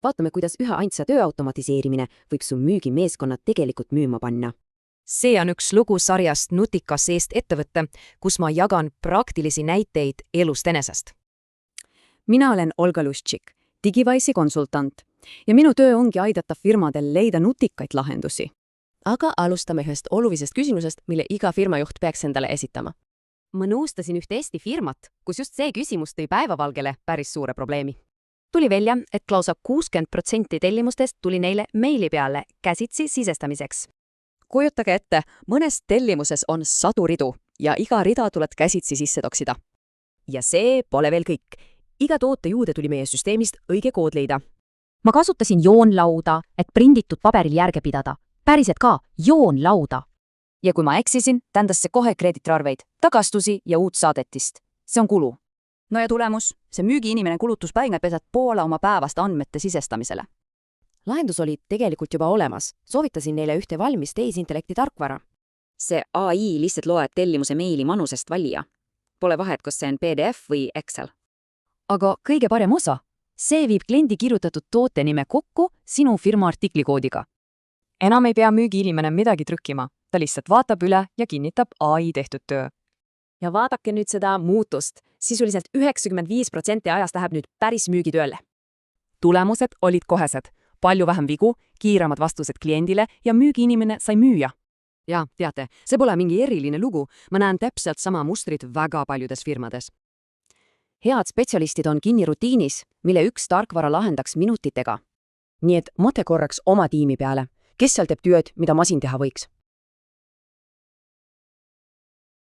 Vaatame, kuidas ühe ainsa töö automatiseerimine võib su müügimeeskonnad tegelikult müüma panna. See on üks lugu sarjast Nutikas eest ettevõtte, kus ma jagan praktilisi näiteid elust enesest. Mina olen Olga Luščik, Digiwise'i konsultant ja minu töö ongi aidata firmadel leida nutikaid lahendusi. Aga alustame ühest olulisest küsimusest, mille iga firmajuht peaks endale esitama. Ma nõustasin ühte Eesti firmat, kus just see küsimus tõi päevavalgele päris suure probleemi. Tuli välja, et lausa 60% tellimustest tuli neile meili peale käsitsi sisestamiseks. Kujutage ette, mõnes tellimuses on 100 ridu ja iga rida tuleb käsitsi sisse toksida. Ja see pole veel kõik. Iga toote juurde tuli meie süsteemist õige kood leida. Ma kasutasin joonlauda, et prinditud paberil järge pidada. Päriselt ka, joonlauda. Ja kui ma eksisin, tähendas see kohe krediitriarveid, tagastusi ja uut saadetist. See on kulu. No ja tulemus, see müügiinimene kulutus päinepesad poole oma päevast andmete sisestamisele. Lahendus oli tegelikult juba olemas. Soovitasin neile ühte valmis tehisintellekti tarkvara. See AI lihtsalt loeb tellimuse meili manusest valija. Pole vahet, kas see on PDF või Excel. Aga kõige parem osa, see viib kliendi kirjutatud toote nime kokku sinu firma artiklikoodiga. Enam ei pea müügiinimene midagi trükkima, ta lihtsalt vaatab üle ja kinnitab AI tehtud töö. Ja vaadake nüüd seda muutust. Sisuliselt 95% ajast läheb nüüd päris müügitööle. Tulemused olid kohesed. Palju vähem vigu, kiiremad vastused kliendile ja müügiinimene sai müüa. Ja, teate, see pole mingi eriline lugu. Ma näen täpselt sama mustrit väga paljudes firmades. Head spetsialistid on kinni rutiinis, mille üks tarkvara lahendaks minutitega. Nii et mõte korraks oma tiimi peale. Kes seal teeb tööd, mida masin teha võiks?